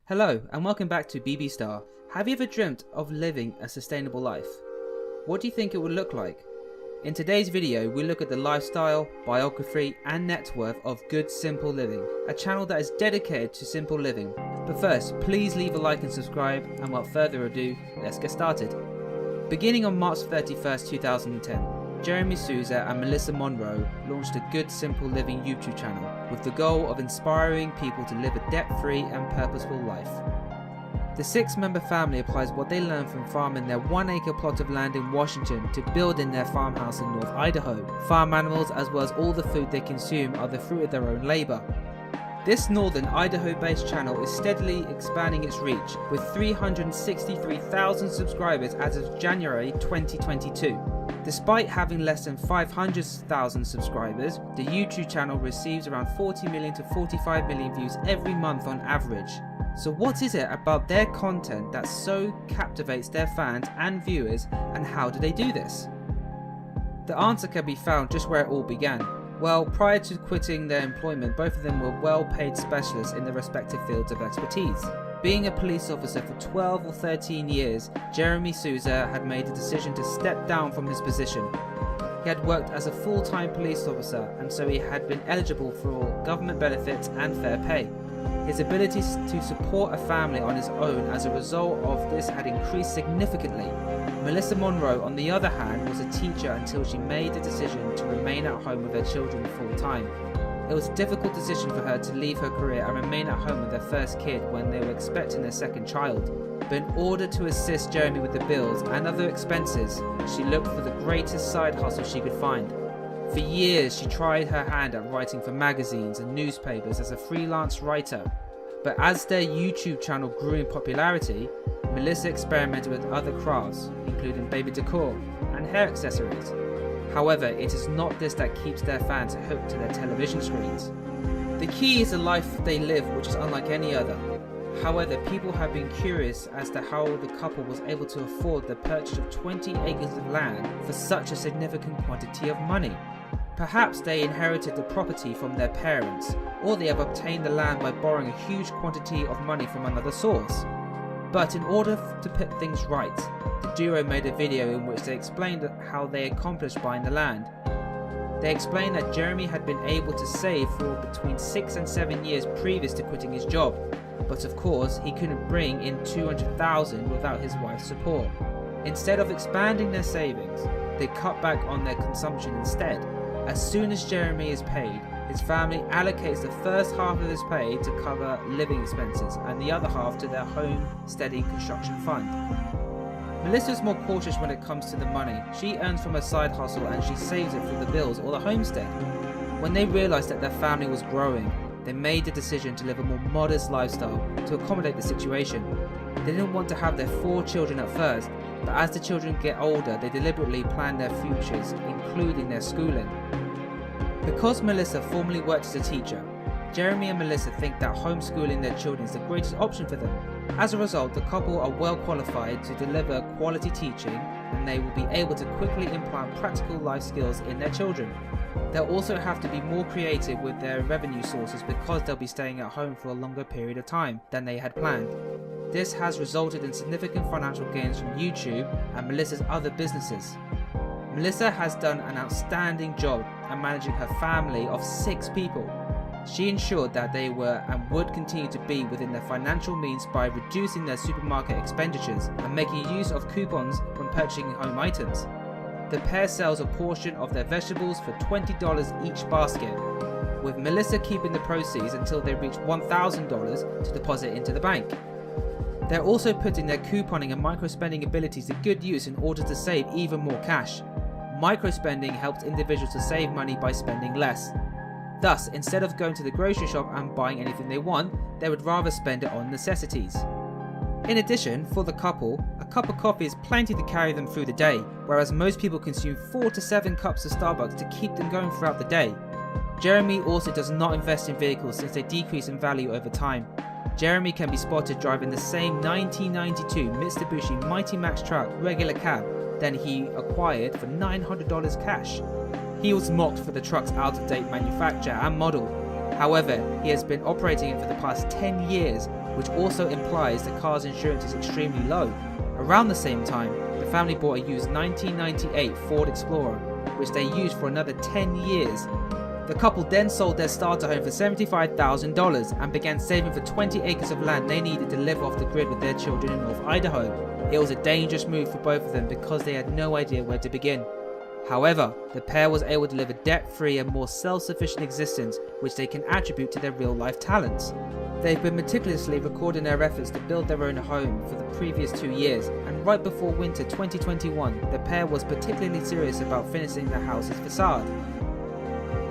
Hello and welcome back to BB Star. Have you ever dreamt of living a sustainable life? What do you think it would look like? In today's video we look at the lifestyle, biography and net worth of Good Simple Living, a channel that is dedicated to simple living. But first, please leave a like and subscribe, and without further ado, let's get started. Beginning on March 31st, 2010, Jeremy Souza and Melissa Monroe launched a Good Simple Living YouTube channel with the goal of inspiring people to live a debt-free and purposeful life. The 6-member family applies what they learned from farming their 1-acre plot of land in Washington to building their farmhouse in North Idaho. Farm animals as well as all the food they consume are the fruit of their own labour. This northern Idaho-based channel is steadily expanding its reach, with 363,000 subscribers as of January 2022. Despite having less than 500,000 subscribers, the YouTube channel receives around 40 million to 45 million views every month on average. So what is it about their content that so captivates their fans and viewers, and how do they do this? The answer can be found just where it all began. Well, prior to quitting their employment, both of them were well-paid specialists in their respective fields of expertise. Being a police officer for 12 or 13 years, Jeremy Souza had made the decision to step down from his position. He had worked as a full-time police officer, and so he had been eligible for government benefits and fair pay. His abilities to support a family on his own as a result of this had increased significantly. Melissa Monroe, on the other hand, was a teacher until she made the decision to remain at home with her children full-time. It was a difficult decision for her to leave her career and remain at home with their first kid when they were expecting their second child. But in order to assist Jeremy with the bills and other expenses, she looked for the greatest side hustle she could find. For years, she tried her hand at writing for magazines and newspapers as a freelance writer. But as their YouTube channel grew in popularity, Melissa experimented with other crafts, including baby decor and hair accessories. However, it is not this that keeps their fans hooked to their television screens. The key is the life they live, which is unlike any other. However, people have been curious as to how the couple was able to afford the purchase of 20 acres of land for such a significant quantity of money. Perhaps they inherited the property from their parents, or they have obtained the land by borrowing a huge quantity of money from another source. But in order to put things right, the duo made a video in which they explained how they accomplished buying the land. They explained that Jeremy had been able to save for between 6 and 7 years previous to quitting his job, but of course he couldn't bring in $200,000 without his wife's support. Instead of expanding their savings, they cut back on their consumption instead. As soon as Jeremy is paid, his family allocates the first half of his pay to cover living expenses and the other half to their homesteading construction fund. Melissa is more cautious when it comes to the money. She earns from her side hustle and she saves it for the bills or the homestead. When they realized that their family was growing, they made the decision to live a more modest lifestyle to accommodate the situation. They didn't want to have their 4 children at first, but as the children get older, they deliberately plan their futures, including their schooling. Because Melissa formerly worked as a teacher, Jeremy and Melissa think that homeschooling their children is the greatest option for them. As a result, the couple are well qualified to deliver quality teaching, and they will be able to quickly implant practical life skills in their children. They'll also have to be more creative with their revenue sources because they'll be staying at home for a longer period of time than they had planned. This has resulted in significant financial gains from YouTube and Melissa's other businesses. Melissa has done an outstanding job at managing her family of 6 people. She ensured that they were and would continue to be within their financial means by reducing their supermarket expenditures and making use of coupons when purchasing home items. The pair sells a portion of their vegetables for $20 each basket, with Melissa keeping the proceeds until they reach $1,000 to deposit into the bank. They're also putting their couponing and micro-spending abilities to good use in order to save even more cash. Micro-spending helps individuals to save money by spending less. Thus, instead of going to the grocery shop and buying anything they want, they would rather spend it on necessities. In addition, for the couple, a cup of coffee is plenty to carry them through the day, whereas most people consume 4 to 7 cups of Starbucks to keep them going throughout the day. Jeremy also does not invest in vehicles since they decrease in value over time. Jeremy can be spotted driving the same 1992 Mitsubishi Mighty Max truck regular cab that he acquired for $900 cash. He was mocked for the truck's out-of-date manufacture and model. However, he has been operating it for the past 10 years which also implies the car's insurance is extremely low. Around the same time, the family bought a used 1998 Ford Explorer, which they used for another 10 years. The couple then sold their starter home for $75,000 and began saving for 20 acres of land they needed to live off the grid with their children in North Idaho. It was a dangerous move for both of them because they had no idea where to begin. However, the pair was able to live a debt-free and more self-sufficient existence, which they can attribute to their real-life talents. They've been meticulously recording their efforts to build their own home for the previous 2 years, and right before winter 2021, the pair was particularly serious about finishing the house's facade.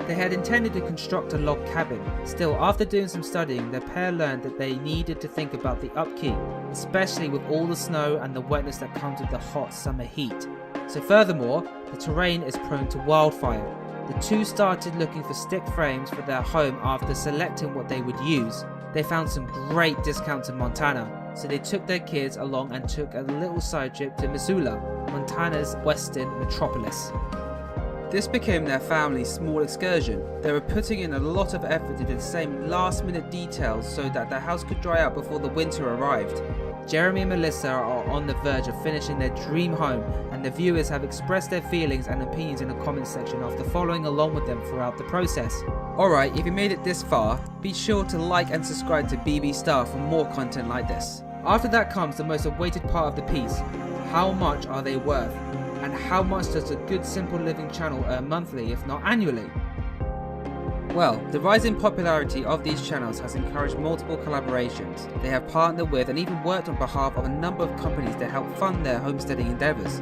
They had intended to construct a log cabin. Still, after doing some studying, the pair learned that they needed to think about the upkeep, especially with all the snow and the wetness that comes with the hot summer heat. So furthermore, the terrain is prone to wildfire. The two started looking for stick frames for their home after selecting what they would use. They found some great discounts in Montana, so they took their kids along and took a little side trip to Missoula, Montana's western metropolis. This became their family's small excursion. They were putting in a lot of effort to do the same last minute details so that the house could dry out before the winter arrived. Jeremy and Melissa are on the verge of finishing their dream home, and the viewers have expressed their feelings and opinions in the comments section after following along with them throughout the process. Alright, if you made it this far, be sure to like and subscribe to BB Star for more content like this. After that comes the most awaited part of the piece. How much are they worth? And how much does a good simple living channel earn monthly, if not annually? Well, the rising popularity of these channels has encouraged multiple collaborations. They have partnered with and even worked on behalf of a number of companies to help fund their homesteading endeavours.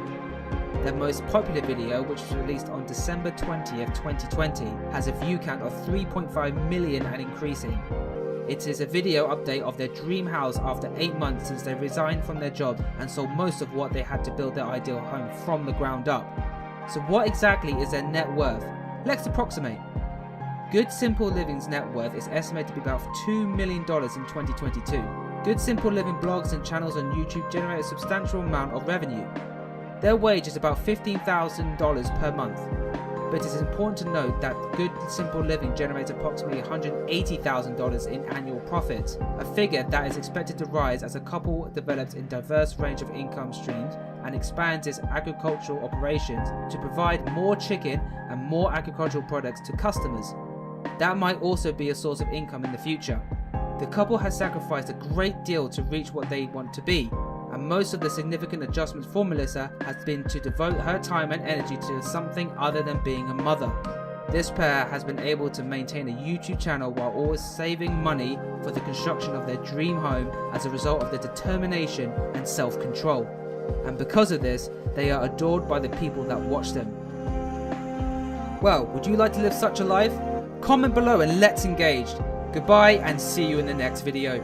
Their most popular video, which was released on December 20th, 2020, has a view count of 3.5 million and increasing. It is a video update of their dream house after 8 months since they resigned from their job and sold most of what they had to build their ideal home from the ground up. So what exactly is their net worth? Let's approximate. Good Simple Living's net worth is estimated to be about $2 million in 2022. Good Simple Living blogs and channels on YouTube generate a substantial amount of revenue. Their wage is about $15,000 per month. But it is important to note that Good Simple Living generates approximately $180,000 in annual profits, a figure that is expected to rise as the couple develops a diverse range of income streams and expands its agricultural operations to provide more chicken and more agricultural products to customers. That might also be a source of income in the future. The couple has sacrificed a great deal to reach what they want to be, and most of the significant adjustments for Melissa has been to devote her time and energy to something other than being a mother. This pair has been able to maintain a YouTube channel while always saving money for the construction of their dream home as a result of their determination and self-control. And because of this, they are adored by the people that watch them. Well, would you like to live such a life? Comment below and let's engage. Goodbye and see you in the next video.